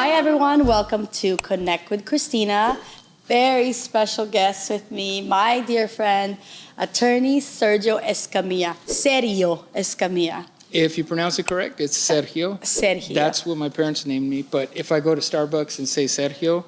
Hi, everyone. Welcome to Connect with Christina. Very special guest with me, my dear friend, attorney Sergio Escamilla. Sergio Escamilla. If you pronounce it correct, it's Sergio. Sergio. That's what my parents named me. But if I go to Starbucks and say Sergio,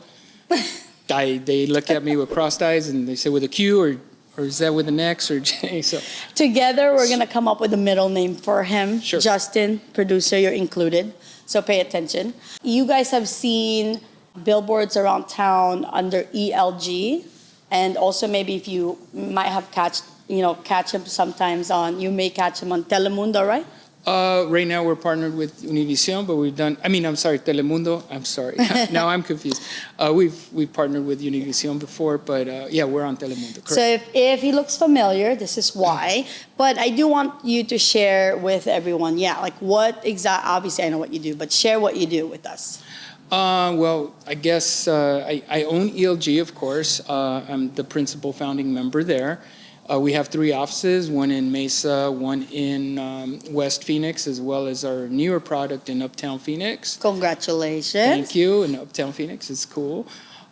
they look at me with crossed eyes and they say with a Q or is that with an X or J? So together, we're going to come up with a middle name for him. Sure. Justin, producer, you're included. So pay attention. You guys have seen billboards around town under ELG. And also maybe if you might have catch him sometimes you may catch him on Telemundo, right? Right now we're partnered with Univision, but Telemundo. I'm sorry. Now I'm confused. We've partnered with Univision before, but yeah, we're on Telemundo. Correct. So if he looks familiar, this is why. But I do want you to share with everyone, obviously I know what you do, but share what you do with us. Well, I guess I own ELG, of course. I'm the principal founding member there. We have 3 offices, one in Mesa, one in West Phoenix, as well as our newer product in Uptown Phoenix. Congratulations. Thank you. In Uptown Phoenix, it's cool.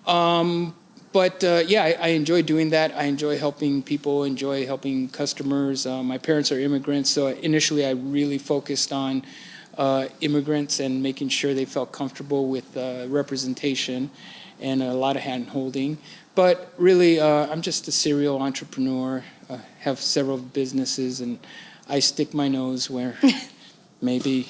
But I enjoy doing that. I enjoy helping people, enjoy helping customers. My parents are immigrants, so initially I really focused on immigrants and making sure they felt comfortable with representation and a lot of hand-holding. But really, I'm just a serial entrepreneur, have several businesses, and I stick my nose where maybe,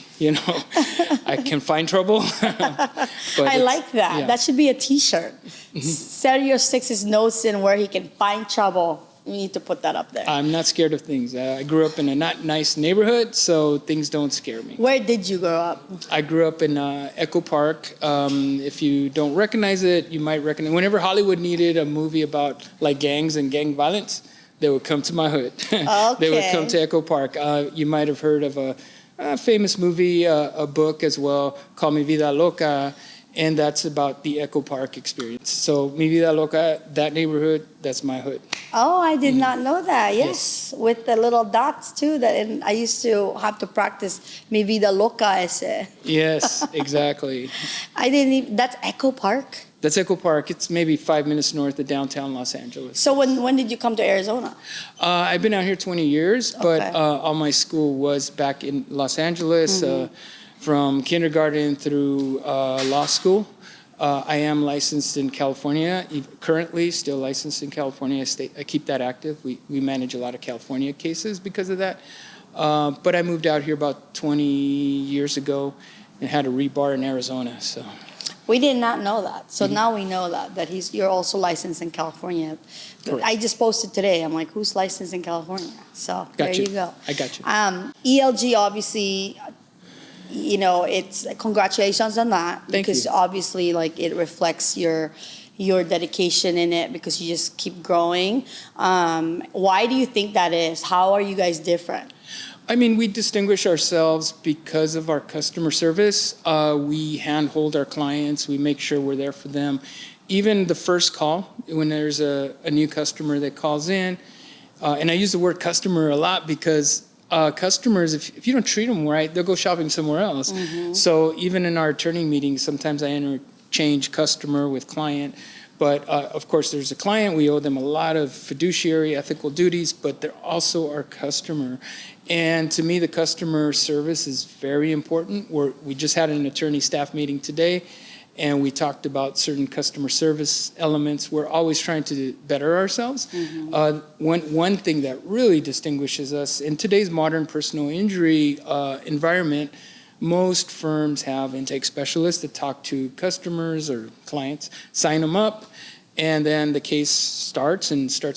I can find trouble. I like that. Yeah. That should be a T-shirt. Mm-hmm. Sergio sticks his nose in where he can find trouble. You need to put that up there. I'm not scared of things. I grew up in a not nice neighborhood, so things don't scare me. Where did you grow up? I grew up in Echo Park. If you don't recognize it, you might recognize. Whenever Hollywood needed a movie about like gangs and gang violence, they would come to my hood. Okay. They would come to Echo Park. You might have heard of a famous movie, a book as well, called Mi Vida Loca. And that's about the Echo Park experience. So Mi Vida Loca, that neighborhood, that's my hood. Oh, I did not know that. Yes, with the little dots too. I used to have to practice Mi Vida Loca ese. Yes, exactly. That's Echo Park? That's Echo Park. It's maybe 5 minutes north of downtown Los Angeles. So when did you come to Arizona? I've been out here 20 years, but Okay. All my school was back in Los Angeles. Mm-hmm. From kindergarten through law school. I am licensed in California, currently still licensed in California. I keep that active. We manage a lot of California cases because of that. But I moved out here about 20 years ago and had a rebar in Arizona. So we did not know that. So now we know that you're also licensed in California. Correct. I just posted today. I'm like, who's licensed in California? So there you go. I got you. ELG obviously. It's congratulations on that. Thank because you. Obviously it reflects your dedication in it because you just keep growing. Why do you think that is? How are you guys different? I mean, we distinguish ourselves because of our customer service. We handhold our clients. We make sure we're there for them. Even the first call, when there's a new customer that calls in, and I use the word customer a lot because customers, if you don't treat them right, they'll go shopping somewhere else. Mm-hmm. So even in our attorney meetings, sometimes I interchange customer with client. But of course, there's a client. We owe them a lot of fiduciary ethical duties, but they're also our customer. And to me, the customer service is very important. We just had an attorney staff meeting today, and we talked about certain customer service elements. We're always trying to better ourselves. Mm-hmm. One thing that really distinguishes us in today's modern personal injury environment, most firms have intake specialists that talk to customers or clients, sign them up, and then the case starts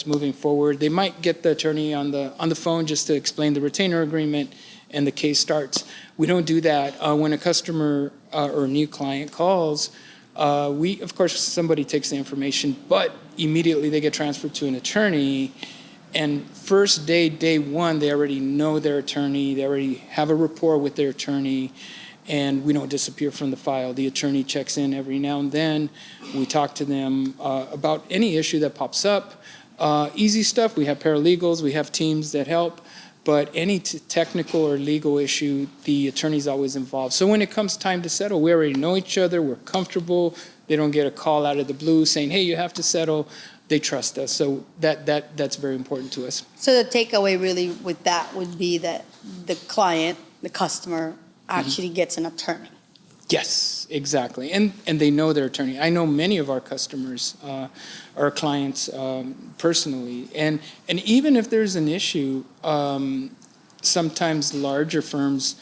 moving forward. They might get the attorney on the phone just to explain the retainer agreement, and the case starts. We don't do that. When a customer or a new client calls, of course, somebody takes the information, but immediately they get transferred to an attorney. And first day one, they already know their attorney. They already have a rapport with their attorney, and we don't disappear from the file. The attorney checks in every now and then. We talk to them about any issue that pops up. Easy stuff. We have paralegals. We have teams that help. but any technical or legal issue, the attorney's always involved. So when it comes time to settle, we already know each other, we're comfortable. They don't get a call out of the blue saying, hey, you have to settle. They trust us. So that's very important to us. So the takeaway really with that would be that the client, the customer, actually gets an attorney. Yes, exactly. And they know their attorney. I know many of our customers, our clients personally. And even if there's an issue, sometimes larger firms,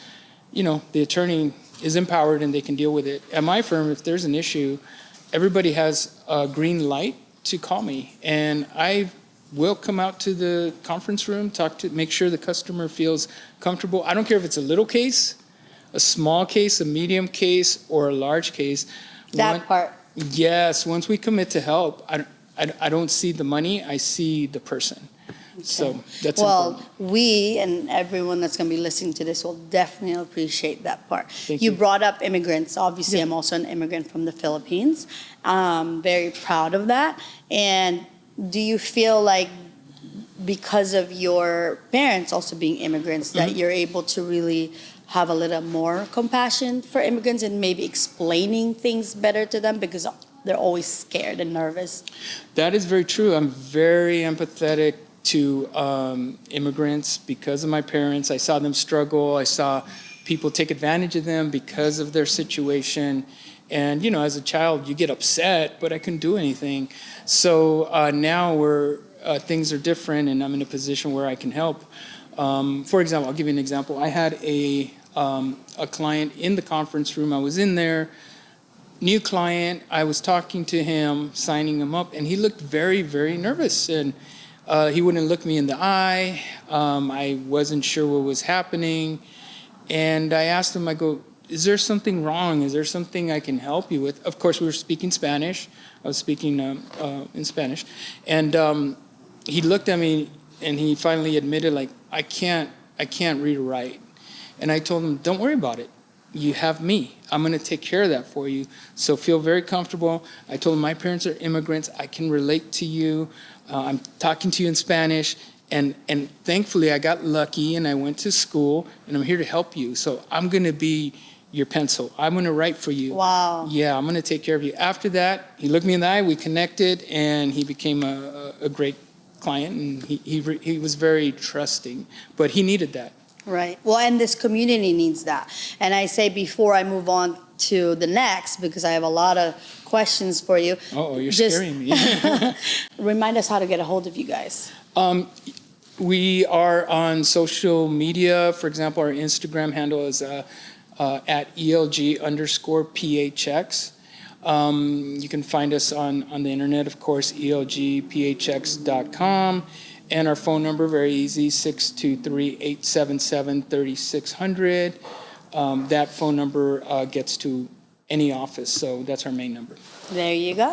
the attorney is empowered and they can deal with it. At my firm, if there's an issue, everybody has a green light to call me. And I will come out to the conference room, make sure the customer feels comfortable. I don't care if it's a little case, a small case, a medium case, or a large case. Part. Yes, once we commit to help, I don't see the money, I see the person. Okay. So that's important. We and everyone that's going to be listening to this will definitely appreciate that part. Thank You you. brought up immigrants. Obviously, Yeah. I'm also an immigrant from the Philippines. Very proud of that. And do you feel like because of your parents also being immigrants, that you're able to really have a little more compassion for immigrants and maybe explaining things better to them because they're always scared and nervous? That is very true. I'm very empathetic to immigrants because of my parents. I saw them struggle. I saw people take advantage of them because of their situation. And, as a child, you get upset, but I couldn't do anything. So now things are different, and I'm in a position where I can help. For example, I'll give you an example. I had a client in the conference room. I was in there, new client. I was talking to him, signing him up, and he looked very, very nervous. And he wouldn't look me in the eye. I wasn't sure what was happening. And I asked him, I go, is there something wrong? Is there something I can help you with? Of course, we were speaking Spanish. I was speaking in Spanish. And he looked at me, and he finally admitted, like, I can't read or write. And I told him, don't worry about it. You have me. I'm going to take care of that for you. So feel very comfortable. I told him my parents are immigrants. I can relate to you. I'm talking to you in Spanish. And thankfully, I got lucky, and I went to school, and I'm here to help you. So I'm going to be your pencil. I'm going to write for you. Wow. Yeah, I'm going to take care of you. After that, he looked me in the eye. We connected, and he became a great client, and he was very trusting. But he needed that. Right. Well, and this community needs that. And I say before I move on to the next, because I have a lot of questions for you. Oh, you're scaring me. Remind us how to get a hold of you guys. We are on social media. For example, our Instagram handle is at ELG_PHX. You can find us on the internet, of course, ELGPHX.com. And our phone number, very easy, 623-877-3600. That phone number gets to any office, so that's our main number. There you go.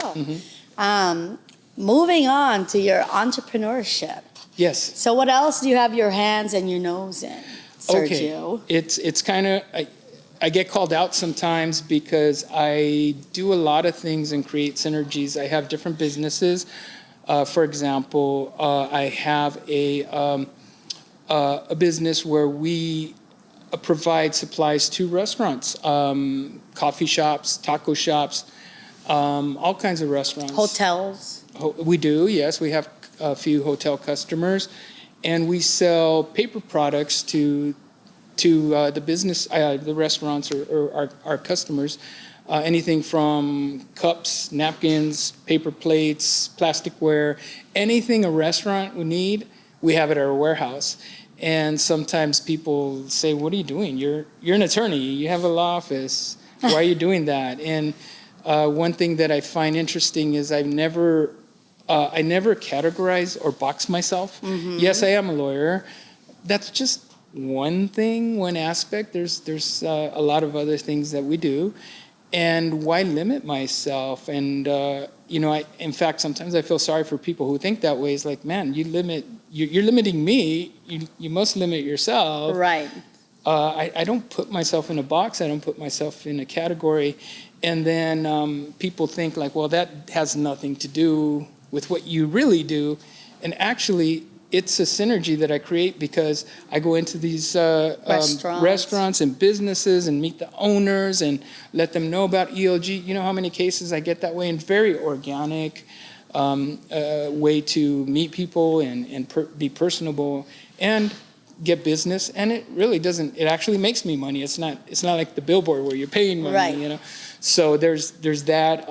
Moving on to your entrepreneurship. Yes. So what else do you have your hands and your nose in, Sergio? Okay. It's kind of, I get called out sometimes because I do a lot of things and create synergies. I have different businesses. For example, I have a business where we provide supplies to restaurants, coffee shops, taco shops, all kinds of restaurants. Hotels. We do, yes. We have a few hotel customers, and we sell paper products to the business, the restaurants or our customers. Anything from cups, napkins, paper plates, plasticware, anything a restaurant would need, we have it at our warehouse. And sometimes people say, what are you doing? You're an attorney. You have a law office. Why are you doing that? And one thing that I find interesting is I never categorize or box myself. Mm-hmm. Yes, I am a lawyer. That's just one thing, one aspect. There's a lot of other things that we do. And why limit myself? And, in fact, sometimes I feel sorry for people who think that way. It's like, man, you're limiting me. You must limit yourself. Right. I don't put myself in a box. I don't put myself in a category. And then people think like, well, that has nothing to do with what you really do. And actually, it's a synergy that I create because I go into these Restaurants. and businesses and meet the owners and let them know about ELG. You know how many cases I get that way, and very organic way to meet people and be personable and get business. And it really doesn't, it actually makes me money. It's not like the billboard where you're paying money, Right. you know. So there's that.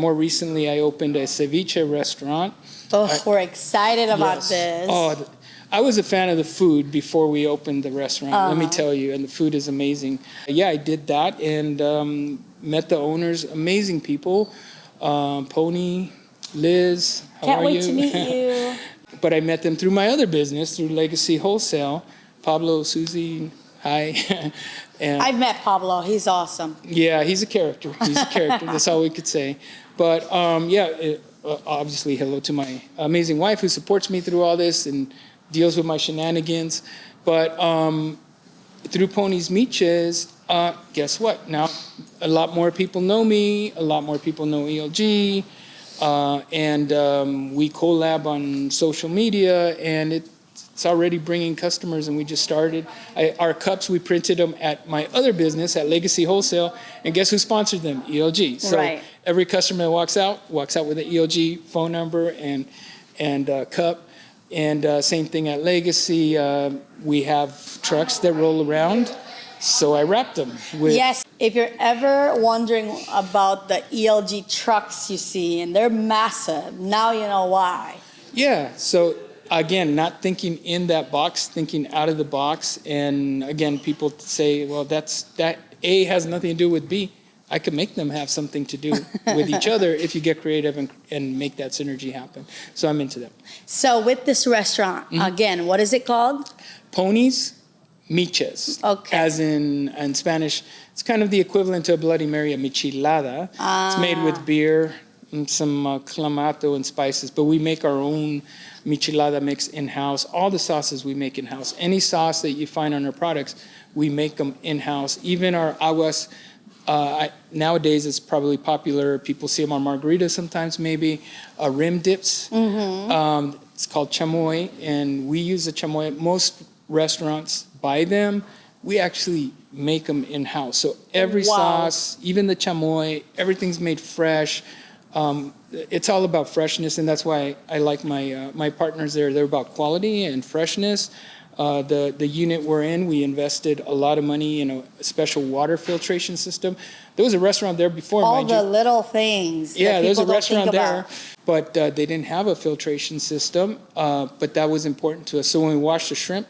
More recently I opened a ceviche restaurant. Oh, we're excited about Yes. this. Oh, I was a fan of the food before we opened the restaurant, let me tell you, and the food is amazing. Yeah, I did that and met the owners, amazing people. Pony, Liz, how Can't are wait you? to meet you. But I met them through my other business, through Legacy Wholesale. Pablo, Susie, hi. And I've met Pablo. He's awesome. yeah, he's a character. That's all we could say. But obviously, hello to my amazing wife who supports me through all this and deals with my shenanigans. But through Pony's Miches, guess what? Now, a lot more people know me. A lot more people know ELG. And we collab on social media, and it's already bringing customers, and we just started. Our cups, we printed them at my other business, at Legacy Wholesale, and guess who sponsored them? ELG. So Right. every customer that walks out with an ELG phone number and cup. And same thing at Legacy. We have trucks that roll around, so I wrap them with. Yes, if you're ever wondering about the ELG trucks you see, and they're massive, now you know why. Yeah, so again, not thinking in that box, thinking out of the box. And again, people say, well, that A has nothing to do with B. I could make them have something to do with each other if you get creative and make that synergy happen. So I'm into that. So with this restaurant, again, what is it called? Ponies, Miches. Okay. As in Spanish, it's kind of the equivalent to a Bloody Mary, a michelada. It's made with beer and some clamato and spices, but we make our own michelada mix in-house. All the sauces we make in-house. Any sauce that you find on our products, we make them in-house. Even our aguas, nowadays it's probably popular. People see them on margaritas sometimes, maybe. Rim dips. It's called chamoy, and we use the chamoy. Most restaurants buy them. We actually make them in-house. So every sauce, even the chamoy, everything's made fresh. It's all about freshness, and that's why I like my partners there. They're about quality and freshness. The unit we're in, we invested a lot of money in a special water filtration system. There was a restaurant there before, All mind the you. little things. Yeah, that there's a people don't restaurant think there, about. but they didn't have a filtration system. But that was important to us. So when we wash the shrimp,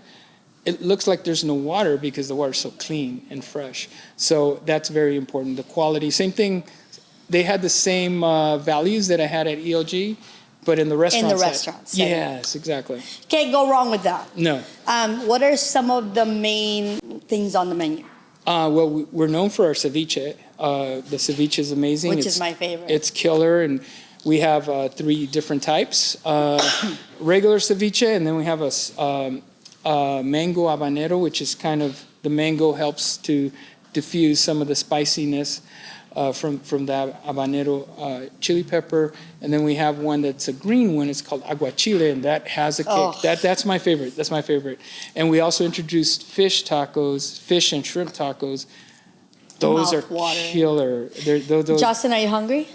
it looks like there's no water because the water's so clean and fresh. So that's very important. The quality, same thing. They had the same values that I had at ELG, but in the restaurant. restaurant setting. Yes, exactly. Can't go wrong with that. No. What are some of the main things on the menu? Well, we're known for our ceviche. The ceviche is amazing. Which is my favorite. It's killer, and we have 3 different types. Regular ceviche, and then we have a mango habanero, which is kind of, the mango helps to diffuse some of the spiciness from that habanero chili pepper. And then we have one that's a green one. It's called aguachile, and that has a kick. Oh. That's my favorite. That's my favorite. And we also introduced fish tacos, fish and shrimp tacos. Those are Mouth-watering. killer. Those Justin, are you hungry?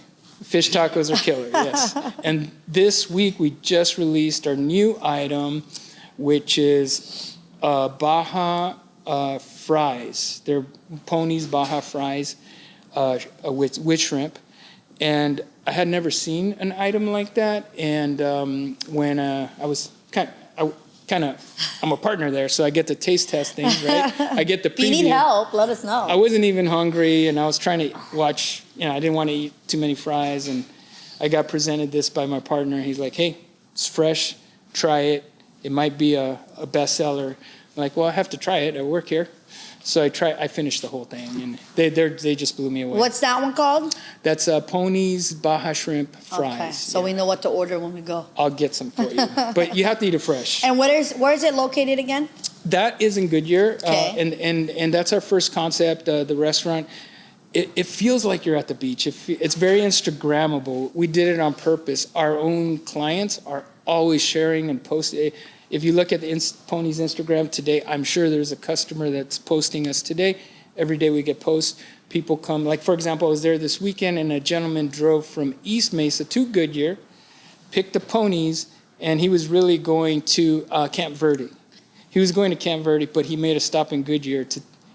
fish tacos are killer, yes. And this week we just released our new item, which is Baja fries. They're Pony's Baja fries with shrimp. And I had never seen an item like that. And when I was I'm a partner there, so I get to taste test things, right? I get the preview. If you need help, let us know. I wasn't even hungry, and I was trying to watch, I didn't want to eat too many fries, and I got presented this by my partner. He's like, hey, it's fresh, try it. It might be a bestseller. I'm like, well, I have to try it. I work here. So I finished the whole thing, and they just blew me away. What's that one called? That's Pony's Baja Shrimp Fries. Okay, so Yeah. we know what to order when we go. I'll get some for you. But you have to eat it fresh. And where is it located again? That is in Goodyear, Okay. and that's our first concept, the restaurant. It feels like you're at the beach. It's very Instagrammable. We did it on purpose. Our own clients are always sharing and posting. If you look at the Pony's Instagram today, I'm sure there's a customer that's posting us today. Every day we get posts. People come, like for example, I was there this weekend and a gentleman drove from East Mesa to Goodyear, picked the ponies, and he was really going to Camp Verde. He was going to Camp Verde, but he made a stop in Goodyear.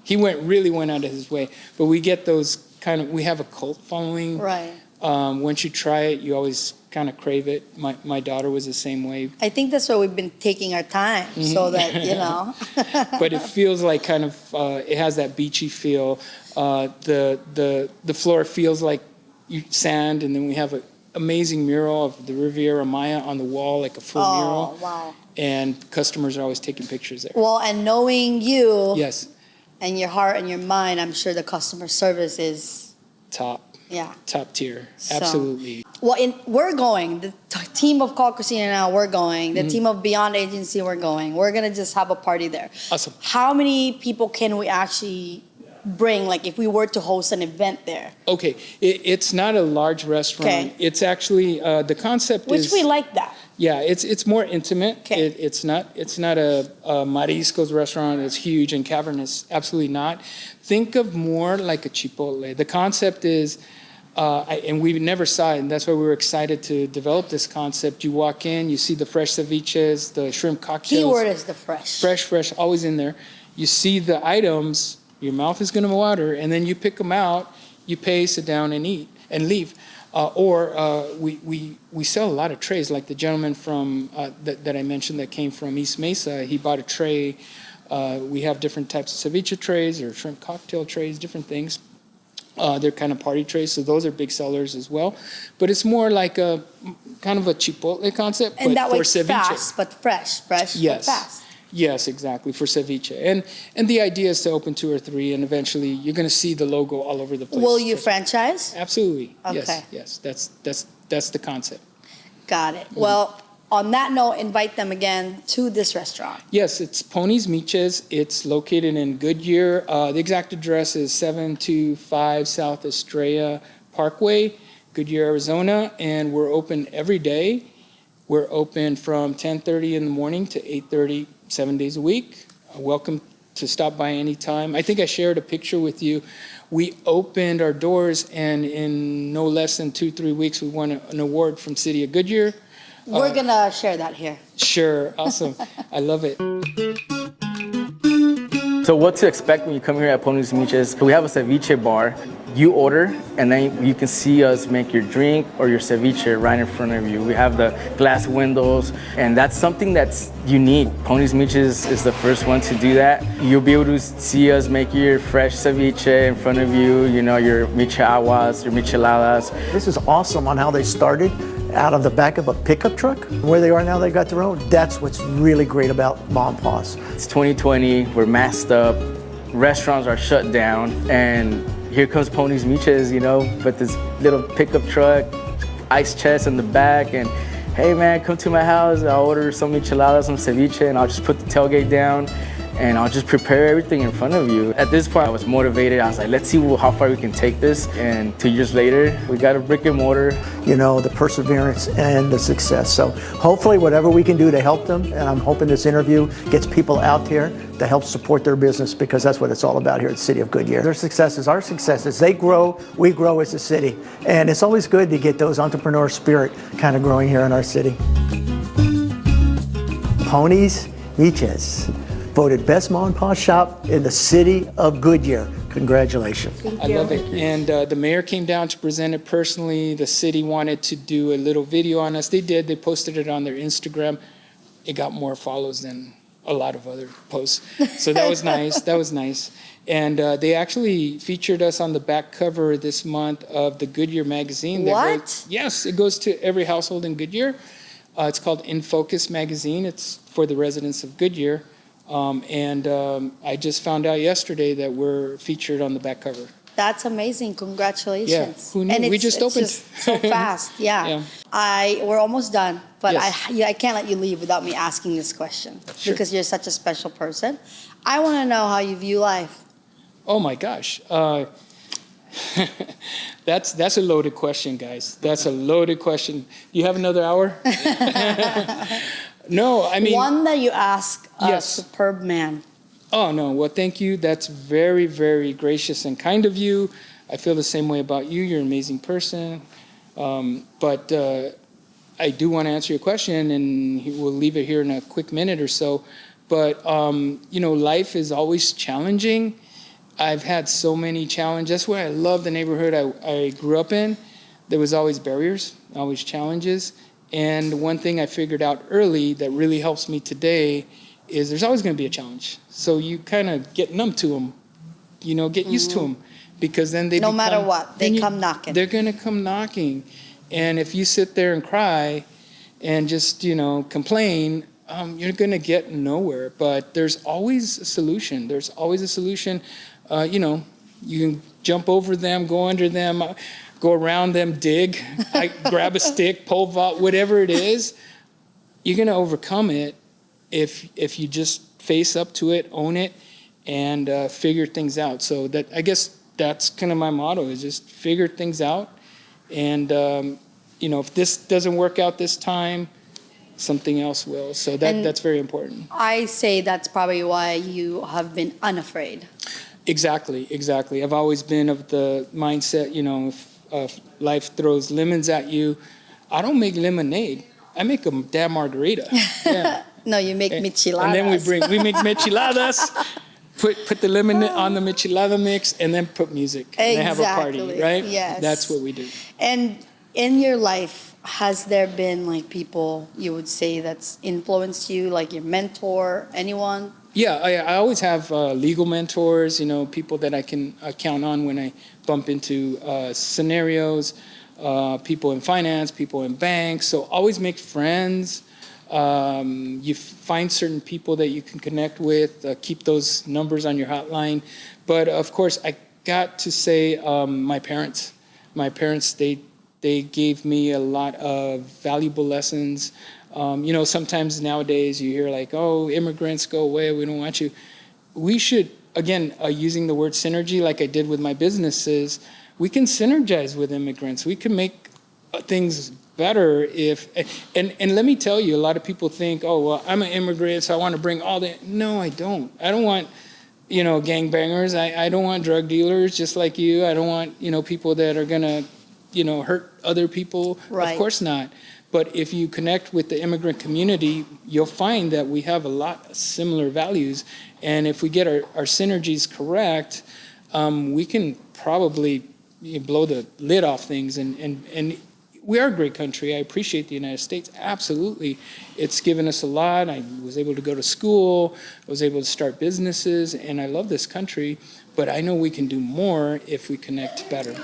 He really went out of his way. But we get those we have a cult following. Right. Once you try it, you always kind of crave it. My daughter was the same way. I think that's why we've been taking our time, so that, But it feels like it has that beachy feel. The floor feels like sand, and then we have an amazing mural of the Riviera Maya on the wall, like a full mural. Oh, wow. And customers are always taking pictures there. Well, and knowing you Yes. and your heart and your mind, I'm sure the customer service is Top tier. So- Absolutely. Well, we're going. The team of Call Christina now, we're going. The team of Beyond Agency, we're going. We're gonna just have a party there. Awesome. How many people can we actually bring? Like, if we were to host an event there, Okay, it's not a large restaurant. Okay. It's actually the concept which is we like that. yeah, it's more intimate. Okay. It's not a mariscos restaurant. It's huge, and Cavern is absolutely not. Think of more like a chipotle. The concept is. And we never saw it, and that's why we were excited to develop this concept. You walk in, you see the fresh ceviches, the shrimp cocktails. Keyword is the fresh. Fresh, always in there. You see the items, your mouth is going to water, and then you pick them out, you pay, sit down, and eat, and leave. We sell a lot of trays, like the gentleman from that I mentioned that came from East Mesa. He bought a tray. We have different types of ceviche trays or shrimp cocktail trays, different things. They're kind of party trays, so those are big sellers as well. But it's more like a kind of a chipotle concept, And but that for way, ceviche. fast, but fresh, Yes. but fast. Yes, exactly, for ceviche. And the idea is to open 2 or 3, and eventually you're going to see the logo all over the place. Will you franchise? Absolutely. Okay. Yes. That's the concept. Got it. Well, on that note, invite them again to this restaurant. Yes, it's Pony's Miches. It's located in Goodyear. The exact address is 725 South Estrella Parkway, Goodyear, Arizona, and we're open every day. We're open from 10:30 in the morning to 8:30, 7 days a week. Welcome to stop by anytime. I think I shared a picture with you. We opened our doors, and in no less than 2-3 weeks, we won an award from City of Goodyear. We're gonna share that here. Sure, awesome. I love it. So what to expect when you come here at Pony's Miches? We have a ceviche bar. You order, and then you can see us make your drink or your ceviche right in front of you. We have the glass windows, and that's something that's unique. Pony's Miches is the first one to do that. You'll be able to see us make your fresh ceviche in front of you, your micheladas, your micheladas. This is awesome on how they started out of the back of a pickup truck. Where they are now, they've got their own. That's what's really great about Mom Paws. It's 2020, we're masked up, restaurants are shut down, and here comes Pony's Miches, with this little pickup truck, ice chest in the back, and hey man, come to my house, I'll order some micheladas, some ceviche, and I'll just put the tailgate down, and I'll just prepare everything in front of you. At this point, I was motivated. I was like, let's see how far we can take this. And 2 years later, we got a brick and mortar. The perseverance and the success. So hopefully whatever we can do to help them, and I'm hoping this interview gets people out here to help support their business, because that's what it's all about here at the City of Goodyear. Their successes, our successes, they grow, we grow as a city. And it's always good to get those entrepreneur spirit kind of growing here in our city. Pony's Miches, voted best mom and pop shop in the City of Goodyear. Congratulations. Thank I you. love it. And the mayor came down to present it personally. The city wanted to do a little video on us. They did. They posted it on their Instagram. It got more follows than a lot of other posts. So that was nice. That was nice. And they actually featured us on the back cover this month of the Goodyear magazine. What? Yes, it goes to every household in Goodyear. It's called In Focus magazine. It's for the residents of Goodyear. I just found out yesterday that we're featured on the back cover. That's amazing. Congratulations. Yeah, who knew? And We just opened. Just so fast. Yeah. We're almost done, but Yes. I can't let you leave without me asking this question, Sure. because you're such a special person. I want to know how you view life. Oh my gosh. That's a loaded question, guys. That's a loaded question. Do you have another hour? No, I mean... One that you ask a Yes. superb man. Oh, no. Well, thank you. That's very, very gracious and kind of you. I feel the same way about you. You're an amazing person. But I do want to answer your question, and we'll leave it here in a quick minute or so. But, life is always challenging. I've had so many challenges. That's why I love the neighborhood I grew up in. There was always barriers, always challenges. And one thing I figured out early that really helps me today is there's always going to be a challenge. So you kind of get numb to them, get used to them, because then they No matter what, they come knocking. They're going to come knocking. And if you sit there and cry and just, complain, you're going to get nowhere. But there's always a solution. There's always a solution. You can jump over them, go under them, go around them, dig, grab a stick, pole vault, whatever it is. You're going to overcome it if you just face up to it, own it, and figure things out. So I guess that's kind of my motto, is just figure things out. And, if this doesn't work out this time, something else will. So that's very important. I say that's probably why you have been unafraid. Exactly. I've always been of the mindset, if life throws lemons at you, I don't make lemonade. I make a damn margarita. Yeah. No, you make micheladas. And then we make micheladas, put the lemon on the michelada mix, and then put music. Exactly. And have a party, right? Yes. That's what we do. And in your life, has there been people you would say that's influenced you, like your mentor, anyone? Yeah, I always have legal mentors, people that I can count on when I bump into scenarios, people in finance, people in banks. So always make friends. You find certain people that you can connect with, keep those numbers on your hotline. But of course, I got to say my parents. My parents, they gave me a lot of valuable lessons. Sometimes nowadays you hear oh, immigrants, go away, we don't want you. We should, again, using the word synergy like I did with my businesses, we can synergize with immigrants. We can make things better and let me tell you, a lot of people think, oh, well, I'm an immigrant, so I want to bring all the, no, I don't. I don't want, gangbangers. I don't want drug dealers just like you. I don't want, people that are going to, hurt other people. Right. Of course not. But if you connect with the immigrant community, you'll find that we have a lot of similar values. And if we get our synergies correct, we can probably blow the lid off things. And we are a great country. I appreciate the United States. Absolutely. It's given us a lot. I was able to go to school. I was able to start businesses. And I love this country. But I know we can do more if we connect better.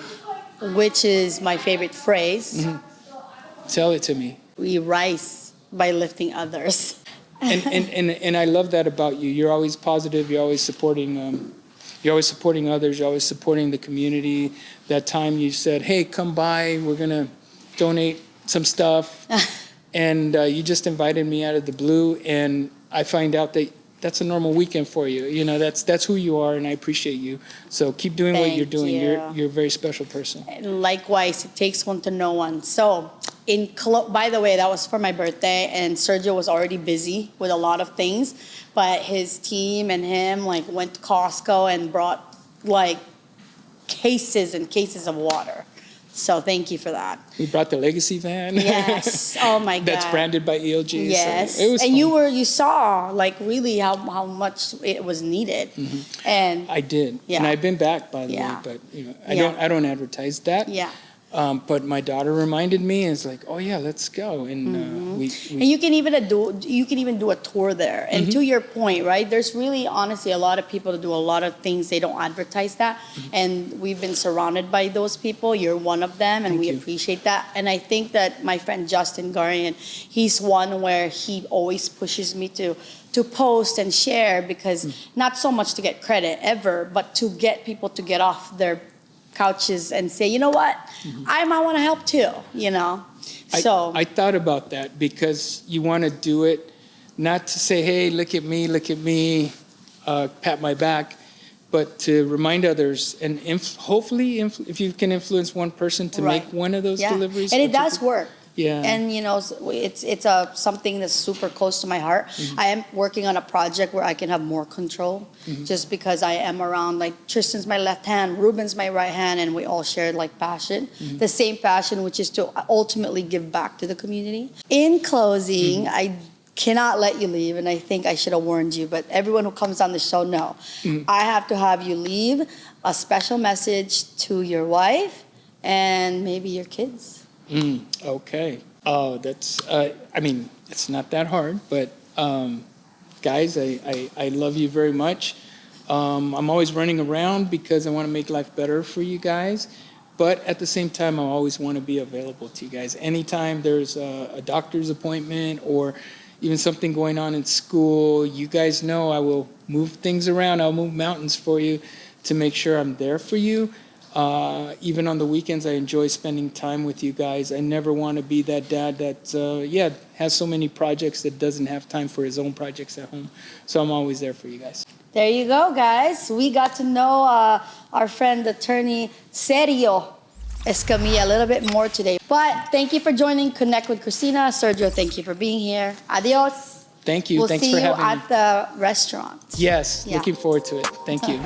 Which is my favorite phrase. Mm-hmm. Tell it to me. We rise by lifting others. And I love that about you. You're always positive. You're always supporting. You're always supporting others. You're always supporting the community. That time you said, "Hey, come by. We're gonna donate some stuff," and you just invited me out of the blue. And I find out that that's a normal weekend for you. That's who you are, and I appreciate you. So keep doing what you're doing. You're a very special person. And likewise, it takes one to know one. So, by the way, that was for my birthday, and Sergio was already busy with a lot of things, but his team and him went to Costco and brought cases and cases of water. So thank you for that. We brought the legacy van. Yes. Oh my God. That's branded by ELG. Yes. So it was and fun. you saw really how much it was needed. Mm-hmm. And I did. Yeah. And I've been back, by the way, but I don't advertise that. Yeah. But my daughter reminded me, and it's oh yeah, let's go. And and you can even do a tour there. And to your point, right? There's really honestly a lot of people that do a lot of things, they don't advertise that. And we've been surrounded by those people. You're one of them, and we appreciate that. And I think that my friend Justin Garian, he's one where he always pushes me to post and share, because not so much to get credit ever, but to get people to get off their couches and say, you know what, I might want to help too, So I thought about that, because you want to do it not to say, hey, look at me, pat my back, but to remind others and hopefully if you can influence one person to Right. make one of those Yeah. deliveries. And it which does is- work. Yeah. And it's something that's super close to my heart. I am working on a project where I can have more control, just because I am around, like Tristan's my left hand, Ruben's my right hand, and we all share like passion, the same passion, which is to ultimately give back to the community. In closing, I cannot let you leave, and I think I should have warned you, but everyone who comes on the show know, I have to have you leave a special message to your wife and maybe your kids. Okay. Oh, that's, I mean, it's not that hard, but guys, I love you very much. I'm always running around because I want to make life better for you guys. But at the same time, I always want to be available to you guys. Anytime there's a doctor's appointment or even something going on in school, you guys know I will move things around. I'll move mountains for you to make sure I'm there for you. Even on the weekends, I enjoy spending time with you guys. I never want to be that dad that, has so many projects that doesn't have time for his own projects at home. So I'm always there for you guys. There you go, guys. We got to know our friend, attorney Sergio Escamilla, a little bit more today. But thank you for joining Connect with Christina. Sergio, thank you for being here. Adios. Thank you. We'll Thanks see for you having me. at the restaurant. Yes, Yeah. looking forward to it. Thank you.